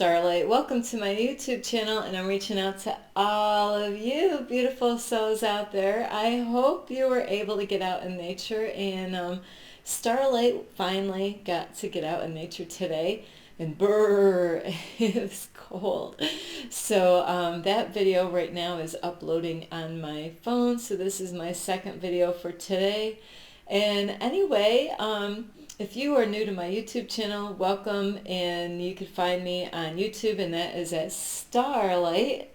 Starlight. Welcome to my YouTube channel, and I'm reaching out to all of you beautiful souls out there. I hope you were able to get out in nature, and Starlight finally got to get out in nature today, and brr, it was cold. So that video right now is uploading on my phone, so this is my second video for today. And anyway, if you are new to my YouTube channel, welcome, and you can find me on YouTube, and that is at Starlight,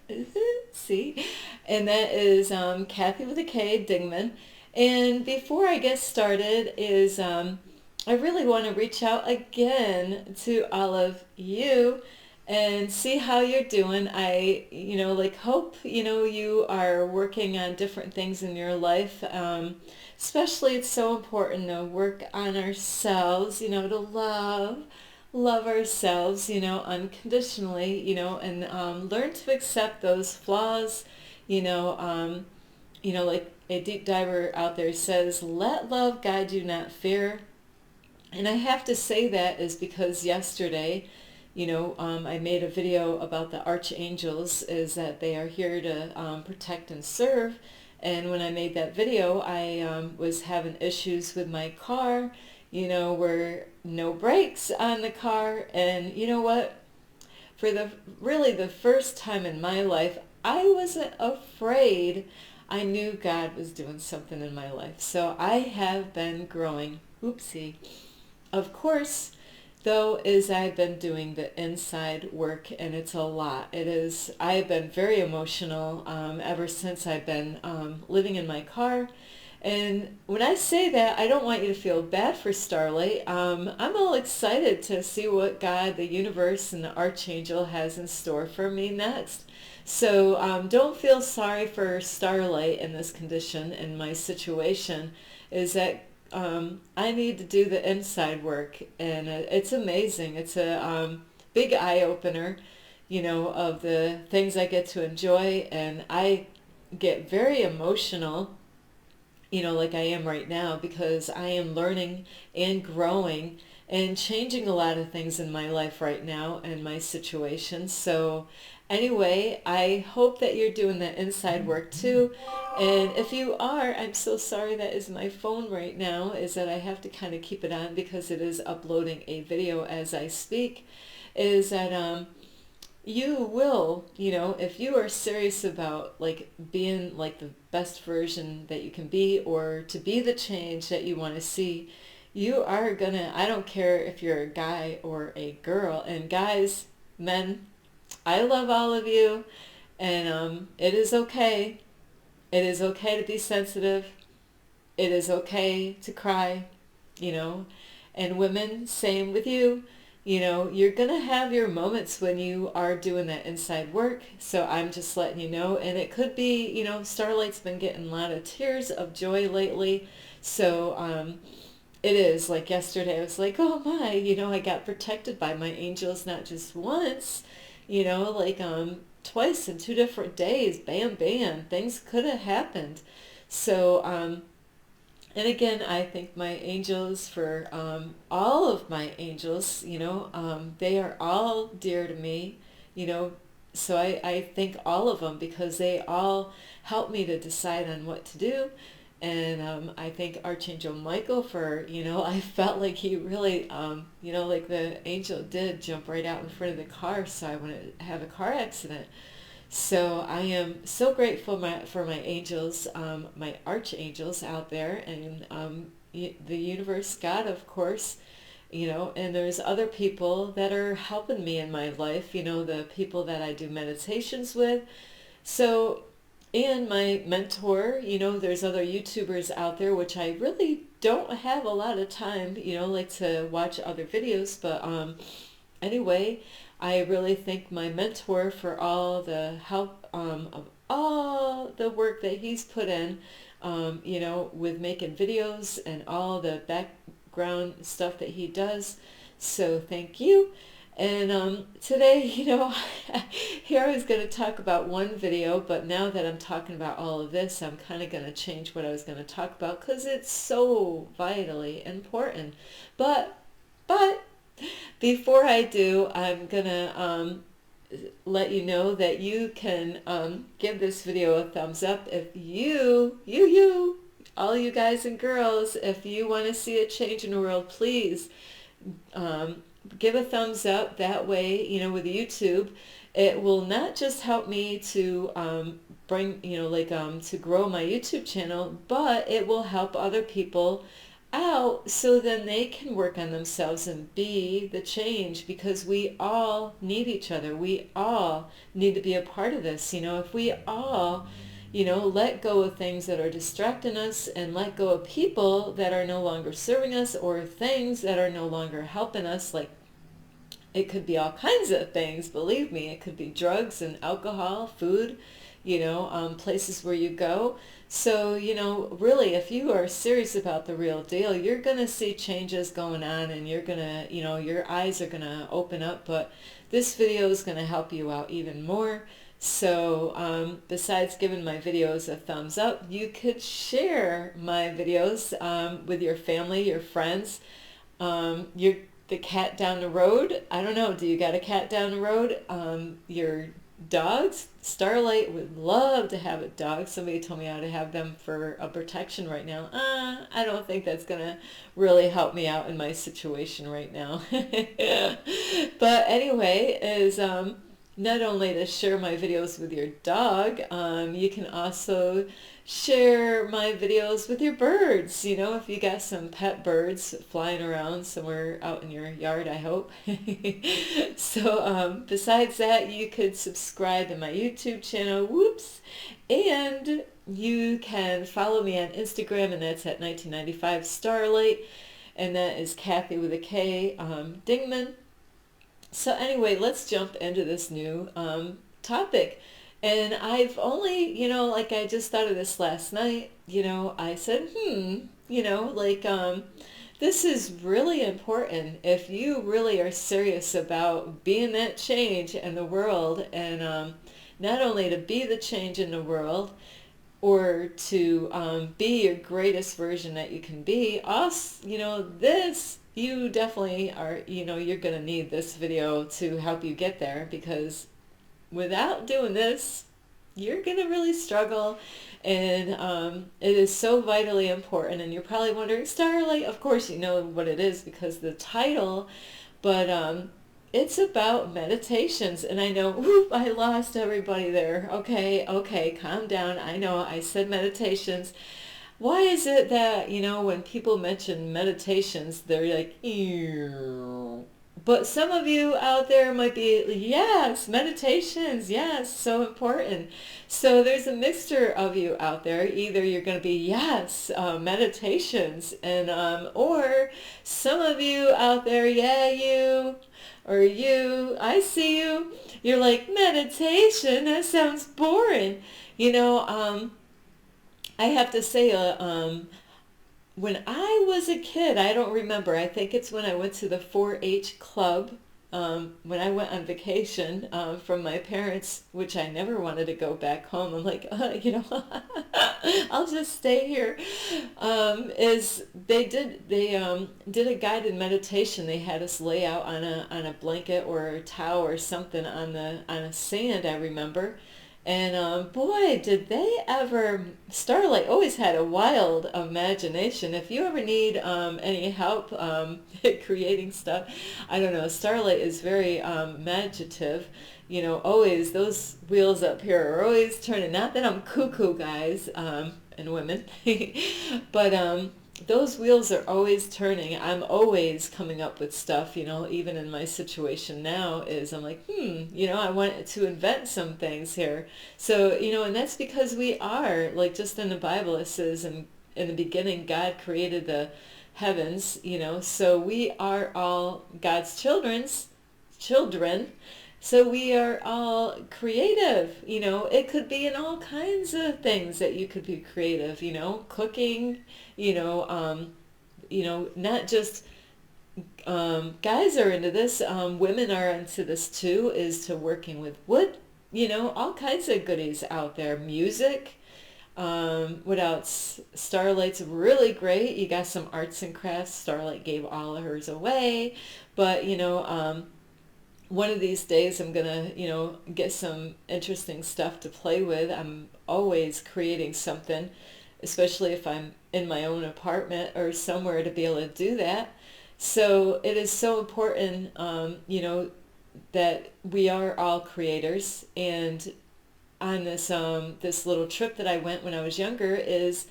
see, and that is Kathy with a K, Dingman. And before I get started I really want to reach out again to all of you and see how you're doing. Hope, you are working on different things in your life. Especially it's so important to work on ourselves, to love ourselves, unconditionally, and learn to accept those flaws, like a deep diver out there says, let love guide you, not fear. And I have to say that is because yesterday, I made a video about the archangels, is that they are here to protect and serve. And when I made that video, I was having issues with my car, where no brakes on the car. And you know what? For the first time in my life, I wasn't afraid. I knew God was doing something in my life. So I have been growing. Oopsie. Of course, though, is I've been doing the inside work, and it's a lot. I've been very emotional ever since I've been living in my car. And when I say that, I don't want you to feel bad for Starlight. I'm all excited to see what God, the universe, and the archangel has in store for me next. So don't feel sorry for Starlight in this condition, in my situation, is that I need to do the inside work, and it's amazing. It's a big eye-opener, of the things I get to enjoy, and I get very emotional, like I am right now, because I am learning and growing and changing a lot of things in my life right now and my situation. So anyway, I hope that you're doing that inside work too. And if you are, I'm so sorry, that is my phone right now, is that I have to kind of keep it on because it is uploading a video as I speak, is that you will, if you are serious about like being like the best version that you can be, or to be the change that you want to see, you are gonna, I don't care if you're a guy or a girl. And guys, men, I love all of you, and it is okay. It is okay to be sensitive. It is okay to cry, you know. And women, same with you. You're going to have your moments when you are doing that inside work. So I'm just letting you know. And it could be, Starlight's been getting a lot of tears of joy lately. So it is like yesterday I was like, oh my, I got protected by my angels, not just once, twice in 2 different days. Bam, bam. Things could have happened. So, and again, I thank my angels for all of my angels, they are all dear to me, you know, so I thank all of them because they all help me to decide on what to do. And I thank Archangel Michael for, I felt like he really, like the angel did jump right out in front of the car, so I wouldn't have a car accident. So I am so grateful for my angels, my archangels out there, and the universe, God, of course, and there's other people that are helping me in my life, the people that I do meditations with. So, and my mentor, there's other YouTubers out there, which I really don't have a lot of time, like to watch other videos, but anyway, I really thank my mentor for all the help of all the work that he's put in, with making videos and all the background stuff that he does. So thank you. And today, here I was going to talk about one video, but now that I'm talking about all of this, I'm kind of going to change what I was going to talk about because it's so vitally important. But Before I do, I'm gonna let you know that you can give this video a thumbs up if all you guys and girls, if you want to see a change in the world, please give a thumbs up. That way, with YouTube, it will not just help me to bring, to grow my YouTube channel, but it will help other people out so then they can work on themselves and be the change, because we all need each other. We all need to be a part of this. If we all let go of things that are distracting us and let go of people that are no longer serving us, or things that are no longer helping us, like it could be all kinds of things, believe me. It could be drugs and alcohol, food, places where you go. So, really, if you are serious about the real deal, you're going to see changes going on, and you're going to, your eyes are going to open up. But this video is going to help you out even more. So besides giving my videos a thumbs up, you could share my videos with your family, your friends, the cat down the road. I don't know, do you got a cat down the road? Your dogs? Starlight would love to have a dog. Somebody told me how to have them for a protection right now. I don't think that's going to really help me out in my situation right now. But anyway, is not only to share my videos with your dog, you can also share my videos with your birds. If you got some pet birds flying around somewhere out in your yard, I hope. So besides that, you could subscribe to my YouTube channel, whoops, and you can follow me on Instagram, and that's at 1995 Starlight, and that is Kathy with a K, Dingman. So anyway, let's jump into this new topic. And I've only, I just thought of this last night. I said, this is really important if you really are serious about being that change in the world, and not only to be the change in the world, or to be your greatest version that you can be. Also, you definitely are, you're going to need this video to help you get there, because without doing this, you're going to really struggle. And it is so vitally important. And you're probably wondering, Starlight, of course you know what it is because of the title, but it's about meditations. And I know, whoop, I lost everybody there. Okay, calm down. I know I said meditations. Why is it that, when people mention meditations, they're like, ew. But some of you out there might be, yes, meditations, yes, so important. So there's a mixture of you out there. Either you're going to be, yes, meditations, and or some of you out there, yeah, you, or you, I see you, you're like, meditation, that sounds boring. I have to say, when I was a kid, I don't remember, I think it's when I went to the 4-H club, when I went on vacation from my parents, which I never wanted to go back home. I'm like, I'll just stay here. They did a guided meditation. They had us lay out on a blanket or a towel or something on a sand, I remember. And boy, did they ever, Starlight always had a wild imagination. If you ever need any help creating stuff, I don't know, Starlight is very imaginative. Always, those wheels up here are always turning. Not that I'm cuckoo, guys and women, but those wheels are always turning. I'm always coming up with stuff, even in my situation now is I'm like, I want to invent some things here. So, and that's because we are, like just in the Bible it says, in the beginning God created the heavens, so we are all God's children. So we are all creative, it could be in all kinds of things that you could be creative, cooking, not just guys are into this, women are into this too, is to working with wood, all kinds of goodies out there, music, What else? Starlight's really great. You got some arts and crafts. Starlight gave all of hers away. But, one of these days I'm gonna, get some interesting stuff to play with. I'm always creating something, especially if I'm in my own apartment or somewhere, to be able to do that. So it is so important, that we are all creators. And on this little trip that I went when I was younger is,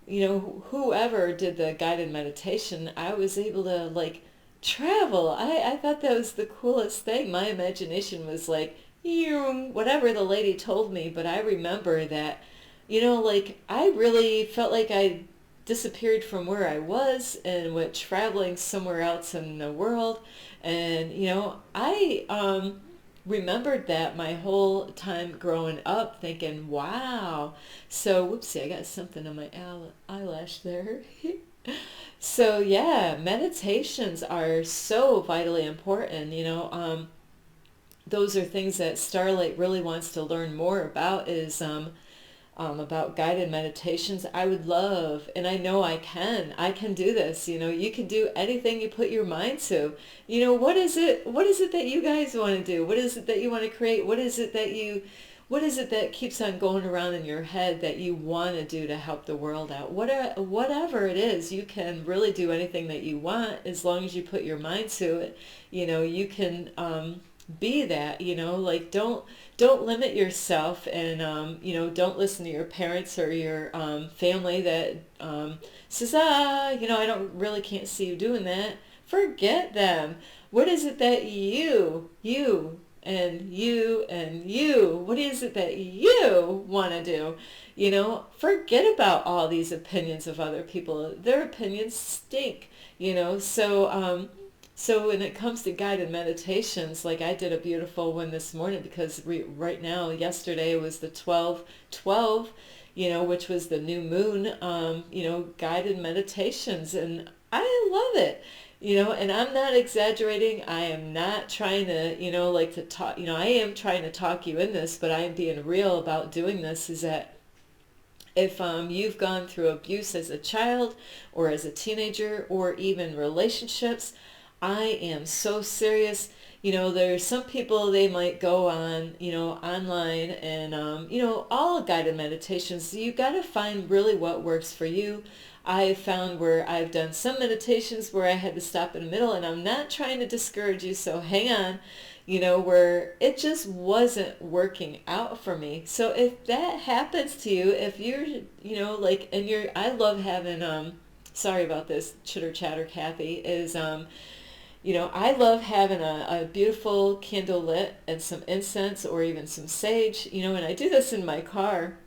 whoever did the guided meditation, I was able to like travel. I thought that was the coolest thing. My imagination was like, whatever the lady told me, but I remember that, like I really felt like I disappeared from where I was and went traveling somewhere else in the world. And, I remembered that my whole time growing up, thinking, wow. So, whoopsie, I got something on my eyelash there. So, yeah, meditations are so vitally important. Those are things that Starlight really wants to learn more about, is about guided meditations. I would love, and I know I can do this. You can do anything you put your mind to. What is it that you guys want to do? What is it that you want to create? What is it that keeps on going around in your head that you want to do to help the world out? Whatever it is, you can really do anything that you want as long as you put your mind to it. You can be that. Like don't limit yourself, and don't listen to your parents or your family that says, I don't really can't see you doing that. Forget them. What is it that what is it that you want to do? Forget about all these opinions of other people. Their opinions stink. So when it comes to guided meditations, like I did a beautiful one this morning, because right now, yesterday was the 12/12, which was the new moon, guided meditations. And I love it, and I'm not exaggerating. I am not trying to, like to talk, I am trying to talk you in this, but I am being real about doing this, is that if you've gone through abuse as a child or as a teenager or even relationships, I am so serious. There's some people, they might go on, online and, all guided meditations. You got to find really what works for you. I've found where I've done some meditations where I had to stop in the middle, and I'm not trying to discourage you, so hang on, where it just wasn't working out for me. So if that happens to you, if you're, like, and I love having, sorry about this, chitter chatter, Kathy, is, I love having a beautiful candle lit and some incense or even some sage, and I do this in my car.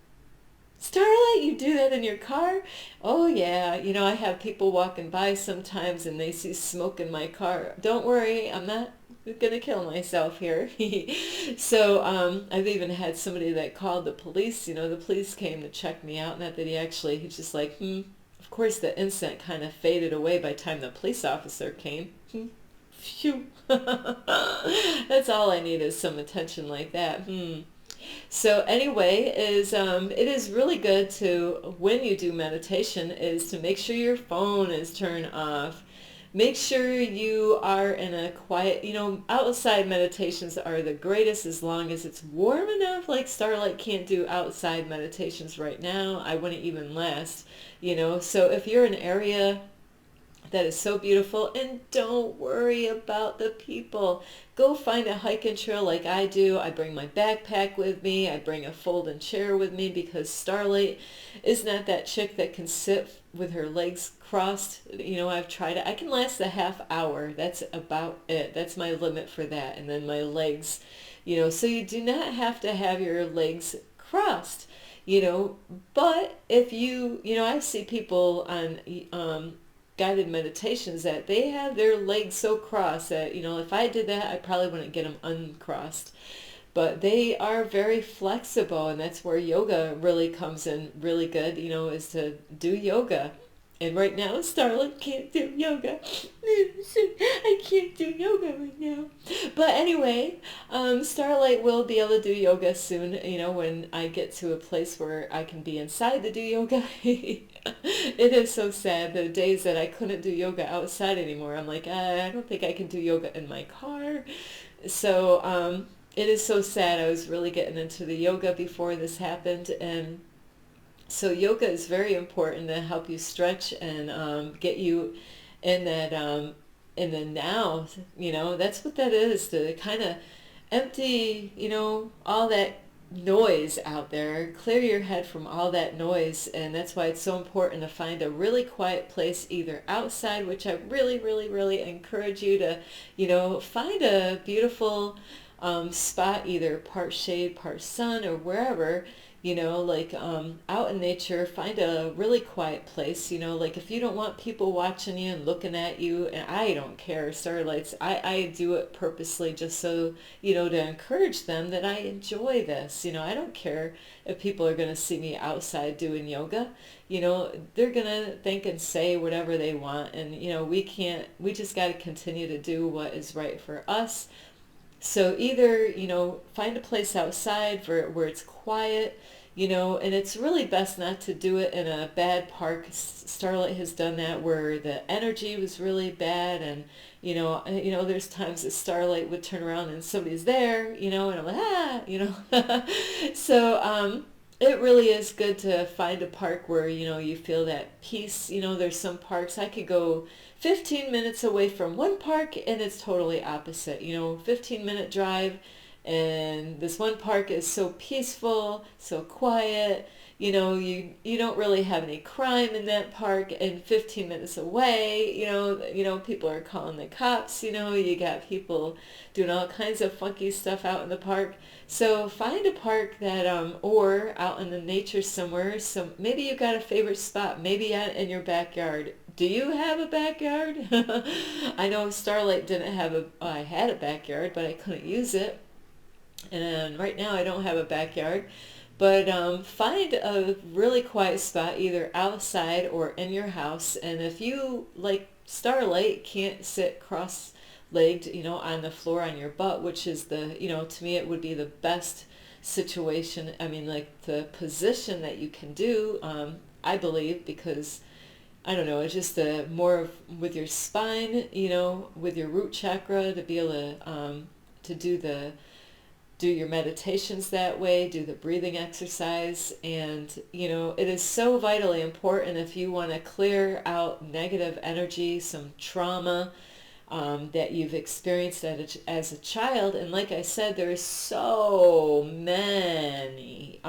Starlight, you do that in your car? Oh yeah, I have people walking by sometimes and they see smoke in my car. Don't worry, I'm not gonna kill myself here. So I've even had somebody that called the police. The police came to check me out. Not that he's just like, Of course, the incense kind of faded away by the time the police officer came. Phew. That's all I need, is some attention like that. So anyway, it is really good to, when you do meditation, is to make sure your phone is turned off. Make sure you are in a quiet, outside meditations are the greatest as long as it's warm enough. Like Starlight can't do outside meditations right now. I wouldn't even last, So if you're in an area that is so beautiful, and don't worry about the people. Go find a hiking trail like I do. I bring my backpack with me. I bring a folding chair with me, because Starlight is not that chick that can sit with her legs crossed. I've tried it. I can last a half hour. That's about it. That's my limit for that. And then my legs, so you do not have to have your legs crossed, but if I see people on guided meditations that they have their legs so crossed that, if I did that, I probably wouldn't get them uncrossed. But they are very flexible, and that's where yoga really comes in really good, is to do yoga. And right now, Starlight can't do yoga. I can't do yoga right now. But anyway, Starlight will be able to do yoga soon, when I get to a place where I can be inside to do yoga. It is so sad, the days that I couldn't do yoga outside anymore. I'm like, I don't think I can do yoga in my car. So it is so sad. I was really getting into the yoga before this happened, and so yoga is very important to help you stretch and get you in that in the now. That's what that is, to kind of empty all that noise out there, clear your head from all that noise. And that's why it's so important to find a really quiet place, either outside, which I really, really, really encourage you to find a beautiful spot, either part shade, part sun, or wherever, like out in nature. Find a really quiet place, like if you don't want people watching you and looking at you, and I don't care, Starlights, I do it purposely just so, to encourage them that I enjoy this. I don't care if people are going to see me outside doing yoga. They're going to think and say whatever they want, and, we just got to continue to do what is right for us. So either, find a place outside where it's quiet, and it's really best not to do it in a bad park. Starlight has done that where the energy was really bad, and, there's times that Starlight would turn around and somebody's there, and I'm like, So, it really is good to find a park where, you feel that peace. There's some parks I could go 15 minutes away from one park and it's totally opposite. 15-minute drive, and this one park is so peaceful, so quiet. You don't really have any crime in that park, and 15 minutes away, people are calling the cops. You got people doing all kinds of funky stuff out in the park. So find a park that, or out in the nature somewhere. So maybe you got a favorite spot, maybe out in your backyard. Do you have a backyard? I know Starlight didn't have I had a backyard, but I couldn't use it. And right now I don't have a backyard. But find a really quiet spot, either outside or in your house. And if you, like Starlight, can't sit cross-legged, on the floor on your butt, which is to me it would be the best situation. I mean, like the position that you can do, I believe, because I don't know, it's just more of with your spine, with your root chakra, to be able to do your meditations that way, do the breathing exercise. And, it is so vitally important if you want to clear out negative energy, some trauma that you've experienced as a child. And like I said, there's so many,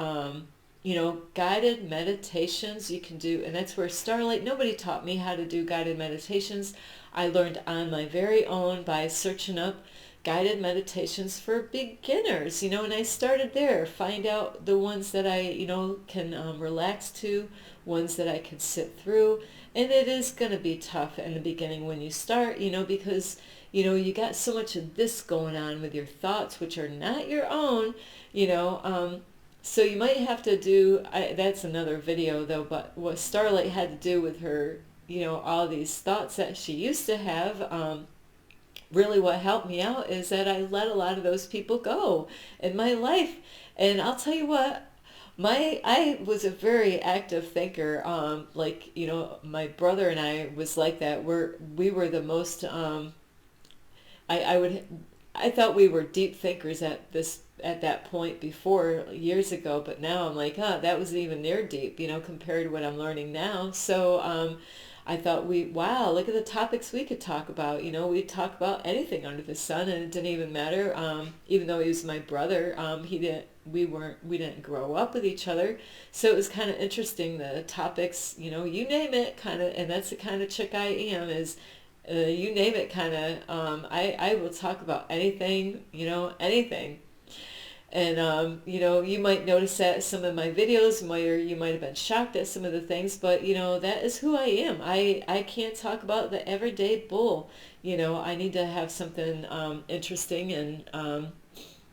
guided meditations you can do. And that's where Starlight, nobody taught me how to do guided meditations. I learned on my very own by searching up guided meditations for beginners, and I started there. Find out the ones that I, can relax to, ones that I can sit through. And it is going to be tough in the beginning when you start, because, you got so much of this going on with your thoughts, which are not your own, so you might have to do, that's another video though, but what Starlight had to do with her, all these thoughts that she used to have, really what helped me out is that I let a lot of those people go in my life. And I'll tell you what, I was a very active thinker. My brother and I was like that. We were the most, I thought we were deep thinkers at that point before, years ago, but now I'm like, that wasn't even near deep, compared to what I'm learning now. So, I thought wow, look at the topics we could talk about. We'd talk about anything under the sun, and it didn't even matter. Even though he was my brother, we didn't grow up with each other. So it was kind of interesting, the topics, you name it, kind of, and that's the kind of chick I am, is you name it, kind of, I will talk about anything, anything. And, you might notice that some of my videos, where you might have been shocked at some of the things, but, that is who I am. I can't talk about the everyday bull. I need to have something interesting and,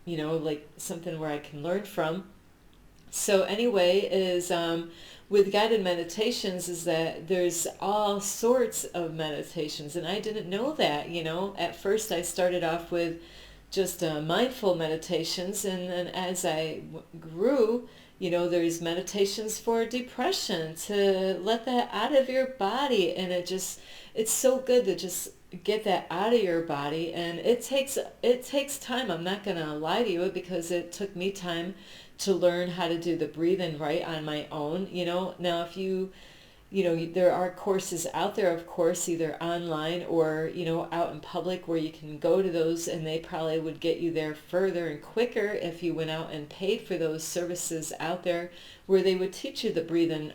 like something where I can learn from. So anyway, is with guided meditations is that there's all sorts of meditations, and I didn't know that. At first I started off with just mindful meditations, and then as I grew, there's meditations for depression, to let that out of your body, and it's so good to just get that out of your body. And it takes time. I'm not going to lie to you, because it took me time to learn how to do the breathing right on my own. Now if there are courses out there, of course, either online or, out in public, where you can go to those, and they probably would get you there further and quicker if you went out and paid for those services out there, where they would teach you the breathing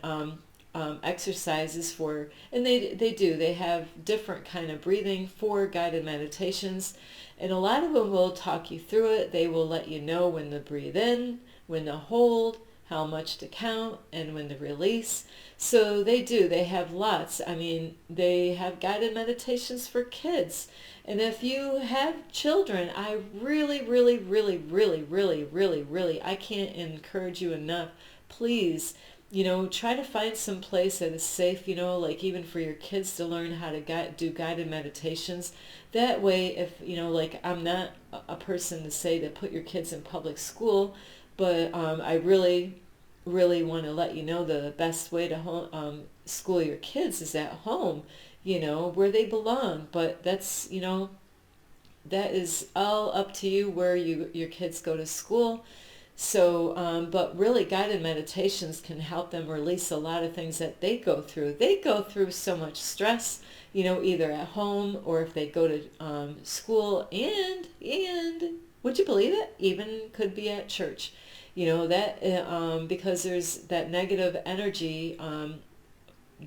exercises for, and they have different kind of breathing for guided meditations, and a lot of them will talk you through it. They will let you know when to breathe in, when to hold, how much to count, and when to release. So they have lots. I mean, they have guided meditations for kids. And if you have children, I really, really, really, really, really, really, really, I can't encourage you enough. Please, try to find some place that is safe, like even for your kids to learn how to do guided meditations. That way, if, like, I'm not a person to say to put your kids in public school, but I really, really want to let you know the best way to school your kids is at home, where they belong. But that's, that is all up to you where your kids go to school. So, but really guided meditations can help them release a lot of things that they go through. They go through so much stress, either at home or if they go to school, and would you believe it, even could be at church. That because there's that negative energy,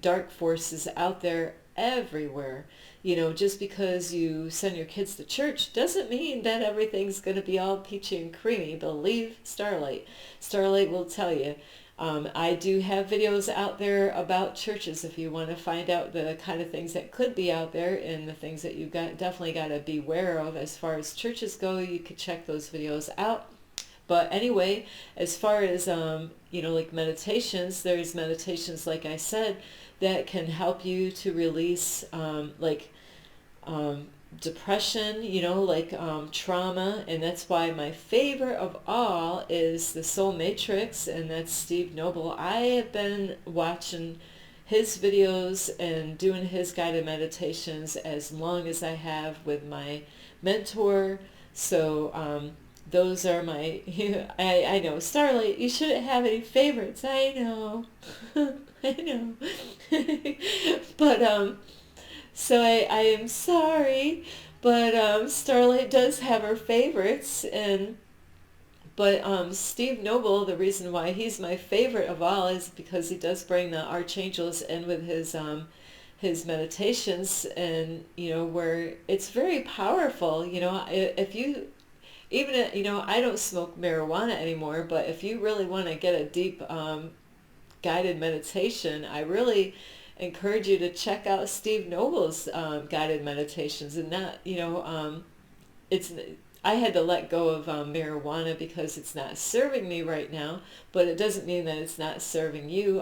dark forces out there everywhere. Just because you send your kids to church doesn't mean that everything's going to be all peachy and creamy. Believe Starlight. Starlight will tell you. I do have videos out there about churches if you want to find out the kind of things that could be out there, and the things that you've definitely got to beware of as far as churches go. You could check those videos out. But anyway, as far as, like meditations, there's meditations, like I said, that can help you to release, depression, trauma. And that's why my favorite of all is the Soul Matrix, and that's Steve Noble. I have been watching his videos and doing his guided meditations as long as I have with my mentor. So, those are my, I know, Starlight, you shouldn't have any favorites. I know. I know. But, so I am sorry, but Starlight does have her favorites, but Steve Noble, the reason why he's my favorite of all is because he does bring the archangels in with his meditations, and, where it's very powerful. If you, even, I don't smoke marijuana anymore, but if you really want to get a deep guided meditation, I really encourage you to check out Steve Noble's guided meditations. And not, it's, I had to let go of marijuana because it's not serving me right now, but it doesn't mean that it's not serving you.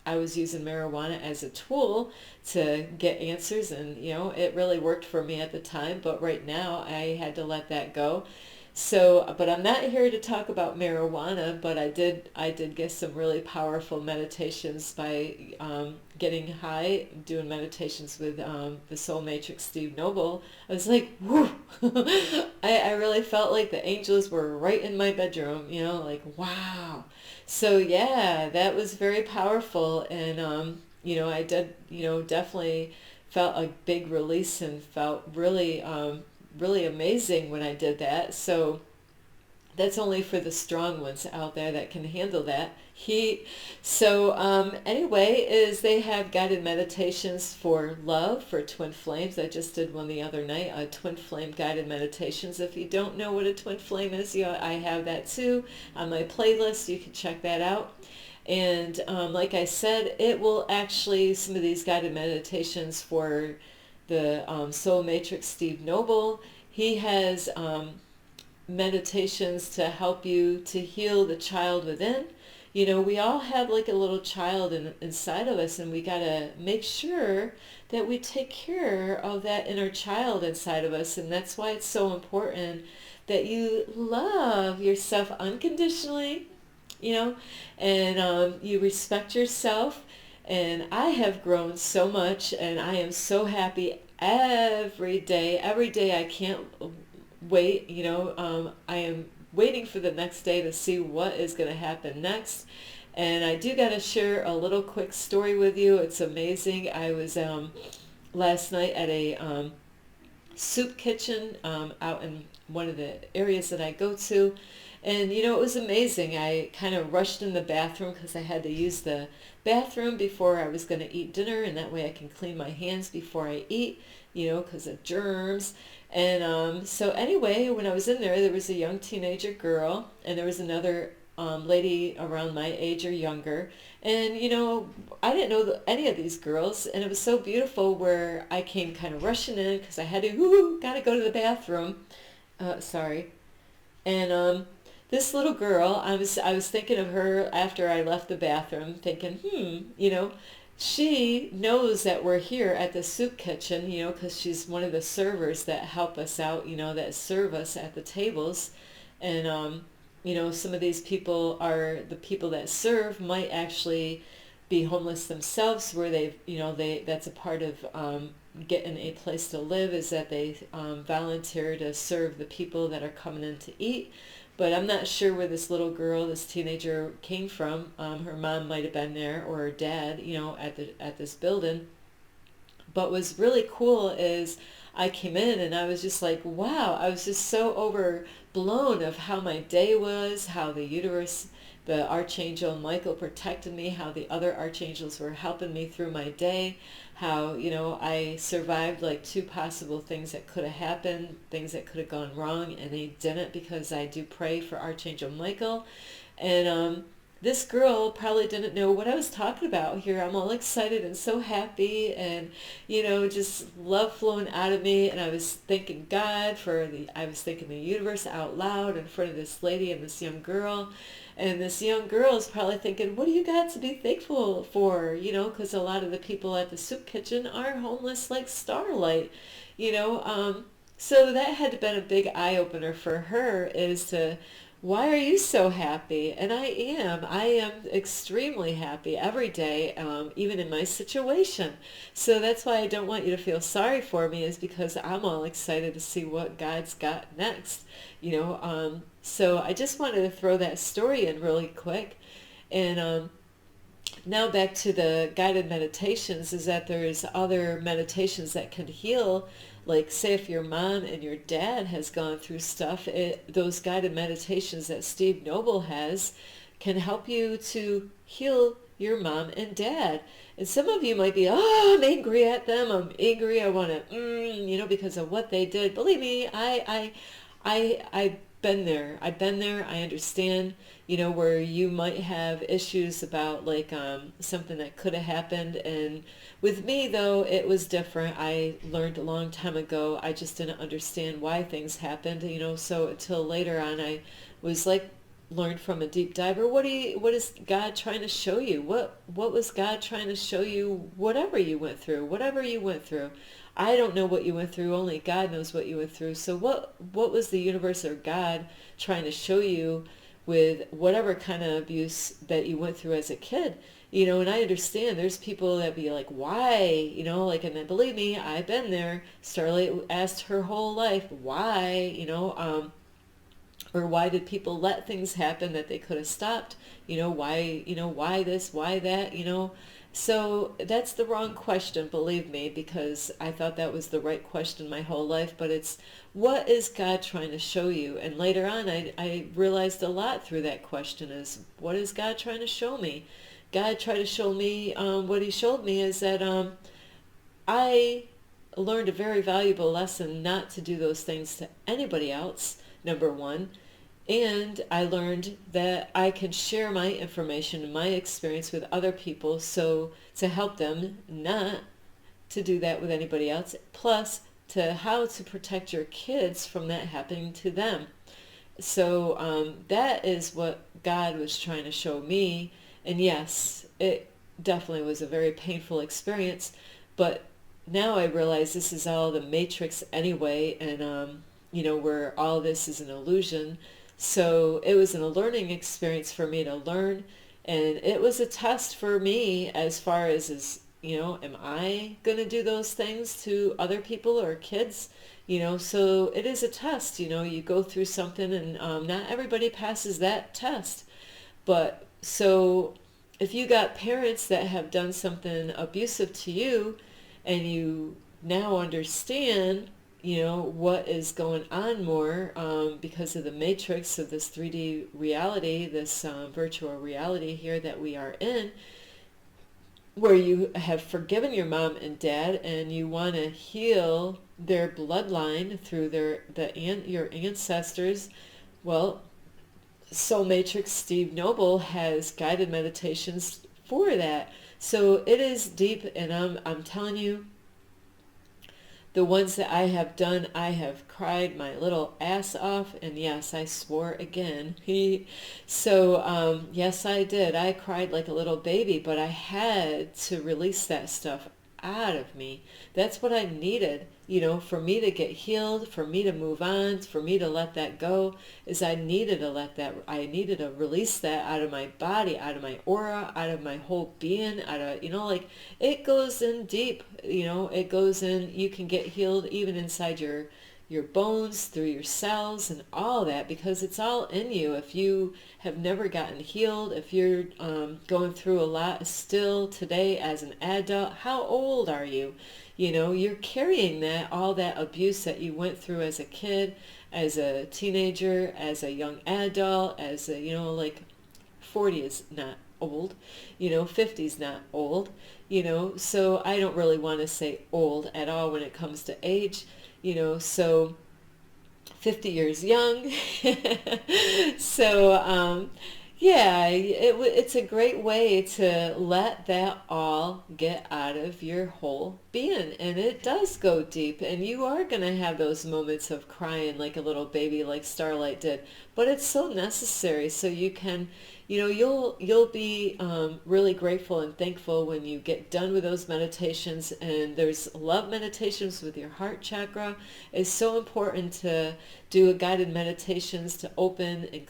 I was using marijuana as a tool to get answers, and it really worked for me at the time, but right now I had to let that go. So, but I'm not here to talk about marijuana, but I did get some really powerful meditations by getting high, doing meditations with the Soul Matrix Steve Noble. I was like, whoo! I really felt like the angels were right in my bedroom, like, wow. So yeah, that was very powerful, and I did, definitely felt a big release and felt really, really amazing when I did that. So that's only for the strong ones out there that can handle that heat. So anyway, is they have guided meditations for love, for twin flames. I just did one the other night, twin flame guided meditations. If you don't know what a twin flame is, I have that too on my playlist. You can check that out. And like I said, it will actually, some of these guided meditations for the Soul Matrix Steve Noble, he has meditations to help you to heal the child within. You know, we all have like a little child inside of us, and we got to make sure that we take care of that inner child inside of us. And that's why it's so important that you love yourself unconditionally, you know, and you respect yourself. And I have grown so much, and I am so happy every day. Every day I can't wait, you know, I am waiting for the next day to see what is going to happen next. And I do got to share a little quick story with you. It's amazing. I was last night at a soup kitchen out in one of the areas that I go to. And, you know, it was amazing. I kind of rushed in the bathroom because I had to use the bathroom before I was going to eat dinner. And that way I can clean my hands before I eat, you know, because of germs. And so anyway, when I was in there was a young teenager girl, and there was another lady around my age or younger. And, you know, I didn't know any of these girls, and it was so beautiful where I came kind of rushing in because I had to, gotta go to the bathroom. Sorry. And this little girl, I was thinking of her after I left the bathroom, thinking, you know, she knows that we're here at the soup kitchen, you know, because she's one of the servers that help us out, you know, that serve us at the tables. And, you know, some of these people are the people that serve might actually be homeless themselves, where they've, you know, that's a part of getting a place to live, is that they volunteer to serve the people that are coming in to eat. But I'm not sure where this little girl, this teenager, came from. Her mom might have been there, or her dad, you know, at this building. But what's really cool is I came in and I was just like, wow, I was just so overblown of how my day was, how the universe, the Archangel Michael protected me, how the other archangels were helping me through my day, how, you know, I survived like 2 possible things that could have happened, things that could have gone wrong, and they didn't, because I do pray for Archangel Michael. And this girl probably didn't know what I was talking about here. I'm all excited and so happy, and, you know, just love flowing out of me. And I was thanking God I was thanking the universe out loud in front of this lady and this young girl. And this young girl is probably thinking, what do you got to be thankful for? You know, because a lot of the people at the soup kitchen are homeless like Starlight, you know. So that had been a big eye-opener for her, is to, why are you so happy? And I am extremely happy every day, even in my situation. So that's why I don't want you to feel sorry for me, is because I'm all excited to see what God's got next, you know. So I just wanted to throw that story in really quick. And now back to the guided meditations, is that there's other meditations that can heal. Like, say if your mom and your dad has gone through stuff, those guided meditations that Steve Noble has can help you to heal your mom and dad. And some of you might be, oh, I'm angry at them. I'm angry. I want to, you know, because of what they did. Believe me, I've been there. I've been there. I understand, you know, where you might have issues about like something that could have happened. And with me, though, it was different. I learned a long time ago. I just didn't understand why things happened, you know. So until later on, I was like, learned from a deep diver. What is God trying to show you? What was God trying to show you? Whatever you went through. I don't know what you went through. Only God knows what you went through. So what was the universe or God trying to show you with whatever kind of abuse that you went through as a kid? You know, and I understand there's people that be like, why? You know, like, and then believe me, I've been there. Starlight asked her whole life, why? You know, or why did people let things happen that they could have stopped? You know, why this, why that, you know? So that's the wrong question, believe me, because I thought that was the right question my whole life. But it's, what is God trying to show you? And later on, I realized a lot through that question is, what is God trying to show me? God tried to show me, what he showed me is that I learned a very valuable lesson not to do those things to anybody else, number one. And I learned that I can share my information and my experience with other people, so to help them not to do that with anybody else, plus to how to protect your kids from that happening to them. So that is what God was trying to show me. And yes, it definitely was a very painful experience, but now I realize this is all the matrix anyway, and where all this is an illusion. So it was a learning experience for me to learn, and it was a test for me as far as am I going to do those things to other people or kids? So it is a test. You go through something, and not everybody passes that test. But so if you got parents that have done something abusive to you, and you now understand, what is going on more, because of the matrix of this 3D reality, this virtual reality here that we are in, where you have forgiven your mom and dad and you want to heal their bloodline through your ancestors. Well, Soul Matrix Steve Noble has guided meditations for that. So it is deep, and I'm telling you, the ones that I have done, I have cried my little ass off, and yes, I swore again. So yes, I did. I cried like a little baby, but I had to release that stuff out of me. That's what I needed, for me to get healed, for me to move on, for me to let that go, is I needed to release that out of my body, out of my aura, out of my whole being, out of, like, it goes in deep, it goes in, you can get healed even inside your bones, through your cells and all that, because it's all in you. If you have never gotten healed, if you're going through a lot still today as an adult, how old are you? You're carrying all that abuse that you went through as a kid, as a teenager, as a young adult, as a, like 40 is not old, 50 is not old, so I don't really want to say old at all when it comes to age, so 50 years young. So yeah, it's a great way to let that all get out of your whole being. And it does go deep. And you are going to have those moments of crying like a little baby, like Starlight did. But it's so necessary, so you can, you'll be really grateful and thankful when you get done with those meditations. And there's love meditations with your heart chakra. It's so important to do guided meditations to open and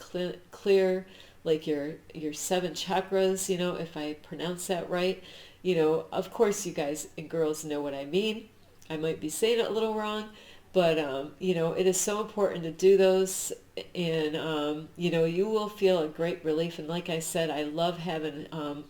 clear like your 7 chakras, if I pronounce that right. Of course you guys and girls know what I mean. I might be saying it a little wrong, but it is so important to do those, and you will feel a great relief. And like I said, I love having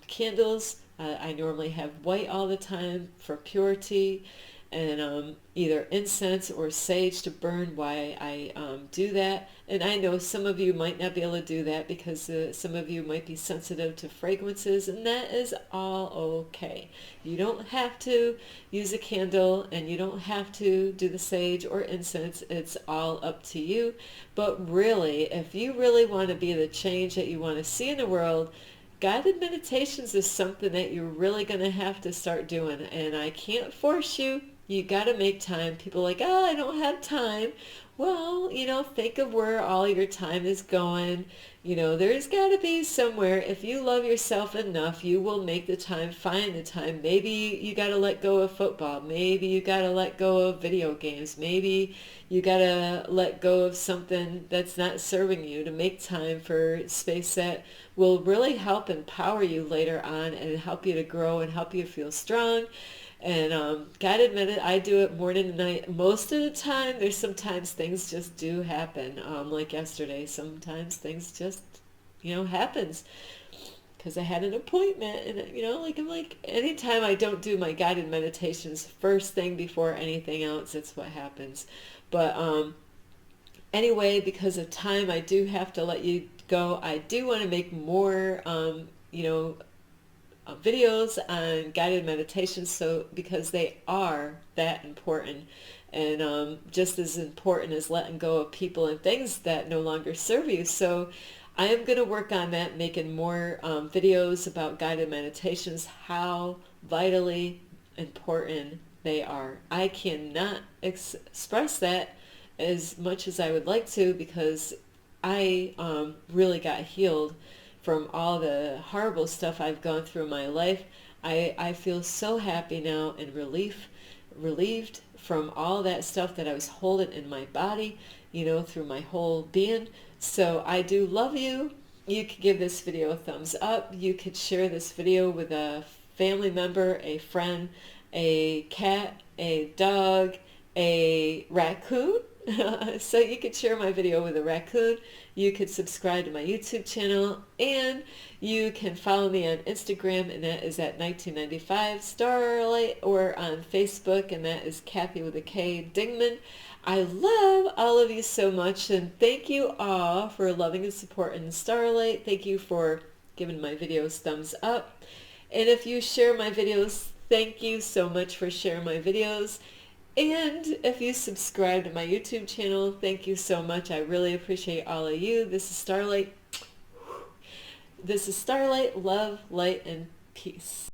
candles. I normally have white all the time for purity, and either incense or sage to burn while I do that. And I know some of you might not be able to do that because some of you might be sensitive to fragrances, and that is all okay. You don't have to use a candle, and you don't have to do the sage or incense. It's all up to you. But really, if you really want to be the change that you want to see in the world, guided meditations is something that you're really going to have to start doing. And I can't force you. You got to make time. People are like, oh, I don't have time. Well, think of where all your time is going. There's got to be somewhere. If you love yourself enough, you will make the time, find the time. Maybe you got to let go of football. Maybe you got to let go of video games. Maybe you got to let go of something that's not serving you to make time for space that will really help empower you later on and help you to grow and help you feel strong. And guided meditation, I do it morning and night. Most of the time, there's sometimes things just do happen. Like yesterday, sometimes things just, happens. Because I had an appointment, and I'm like, anytime I don't do my guided meditations first thing before anything else, that's what happens. But anyway, because of time, I do have to let you go. I do want to make more, videos on guided meditations, so because they are that important, and just as important as letting go of people and things that no longer serve you. So I am going to work on that, making more videos about guided meditations, how vitally important they are. I cannot express that as much as I would like to, because I really got healed from all the horrible stuff I've gone through in my life. I feel so happy now and relieved from all that stuff that I was holding in my body, through my whole being. So I do love you. You could give this video a thumbs up. You could share this video with a family member, a friend, a cat, a dog, a raccoon. So you could share my video with a raccoon. You could subscribe to my YouTube channel, and you can follow me on Instagram, and that is at 1995 Starlight, or on Facebook, and that is Kathy with a K Dingman. I love all of you so much, and thank you all for loving and supporting Starlight. Thank you for giving my videos thumbs up. And if you share my videos, thank you so much for sharing my videos. And if you subscribe to my YouTube channel, thank you so much. I really appreciate all of you. This is Starlight. This is Starlight. Love, light, and peace.